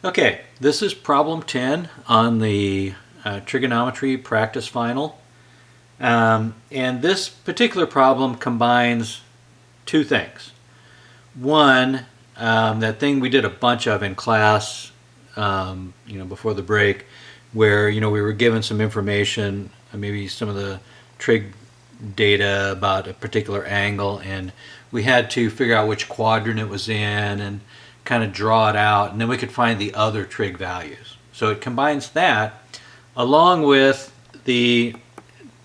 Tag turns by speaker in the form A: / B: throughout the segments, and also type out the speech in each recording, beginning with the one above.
A: Okay, this is problem 10 on the trigonometry practice final. And this particular problem combines two things. One, that thing we did a bunch of in class, before the break, where we were given some information, maybe some of the trig data about a particular angle, and we had to figure out which quadrant it was in and kind of draw it out, and then we could find the other trig values. So it combines that along with the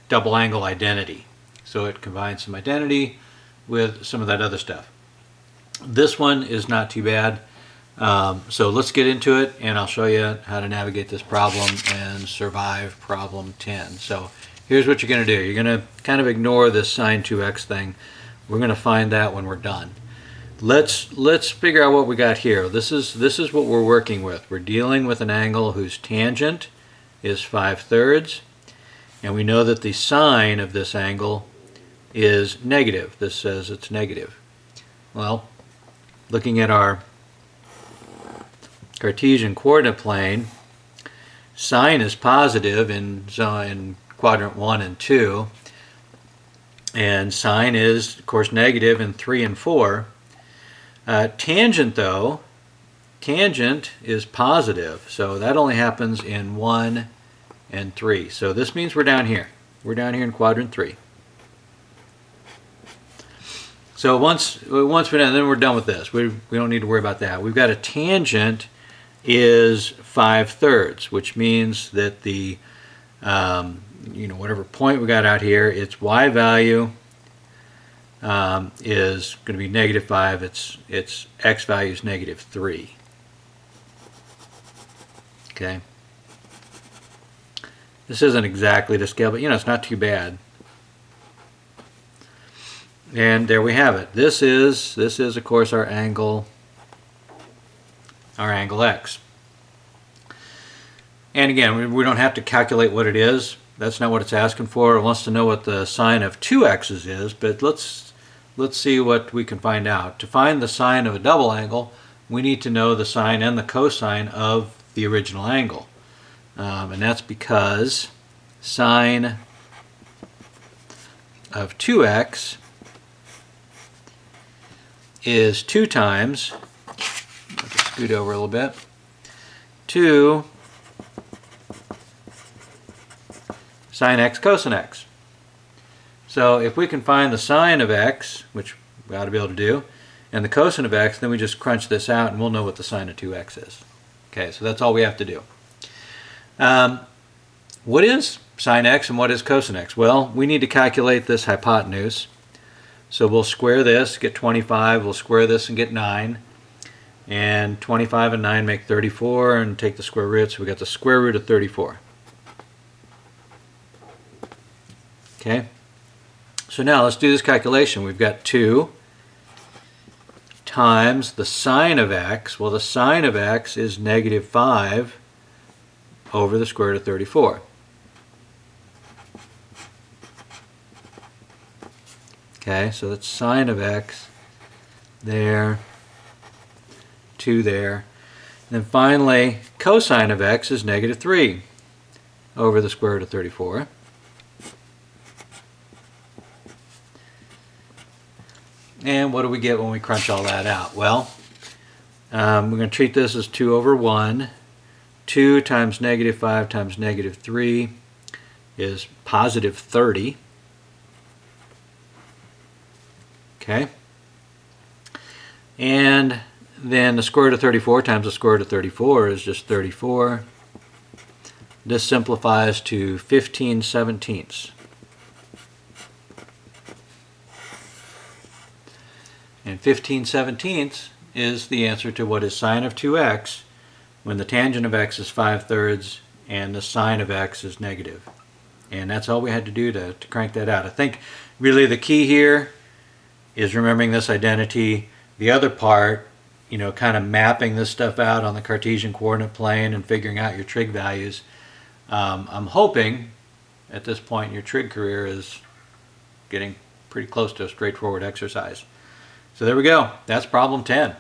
A: double angle identity. So it combines some identity with some of that other stuff. This one is not too bad. So let's get into it, and I'll show you how to navigate this problem and survive problem 10. So here's what you're going to do. You're going to kind of ignore this sine 2x thing. We're going to find that when we're done. Let's figure out what we got here. This is what we're working with. We're dealing with an angle whose tangent is 5/3, and we know that the sine of this angle is negative. This says it's negative. Well, looking at our Cartesian coordinate plane, sine is positive in quadrant 1 and 2, and sine is, of course, negative in 3 and 4. Tangent, though, tangent is positive, so that only happens in 1 and 3. So this means we're down here. We're down here in quadrant 3. So once we're done, then we're done with this. We don't need to worry about that. We've got a tangent is 5/3, which means that the whatever point we got out here, its y value is going to be -5. Its x value is -3. Okay. This isn't exactly to scale, but it's not too bad. And there we have it. This is of course our angle x. And again, we don't have to calculate what it is. That's not what it's asking for. It wants to know what the sine of 2x's is, but let's see what we can find out. To find the sine of a double angle, we need to know the sine and the cosine of the original angle. And that's because sine of 2x is 2 times, I'll just scoot over a little bit, 2 sine x cosine x. So if we can find the sine of x, which we ought to be able to do, and the cosine of x, then we just crunch this out and we'll know what the sine of 2x is. Okay, so that's all we have to do. What is sine x and what is cosine x? Well, we need to calculate this hypotenuse. So we'll square this, get 25. We'll square this and get 9. And 25 and 9 make 34, and take the square root, so we got the square root of 34. Okay? So now let's do this calculation. We've got 2 times the sine of x. Well, the sine of x is -5 over the square root of 34. Okay, so that's sine of x there, 2 there. And then finally, cosine of x is -3 over the square root of 34. And what do we get when we crunch all that out? Well, we're going to treat this as 2 over 1. 2 times -5 times -3 is positive 30. Okay. And then the square root of 34 times the square root of 34 is just 34. This simplifies to 15/17. And 15/17 is the answer to what is sine of 2x when the tangent of x is 5/3 and the sine of x is negative. And that's all we had to do to crank that out. I think really the key here is remembering this identity. The other part, kind of mapping this stuff out on the Cartesian coordinate plane and figuring out your trig values. I'm hoping at this point in your trig career is getting pretty close to a straightforward exercise. So there we go. That's problem 10.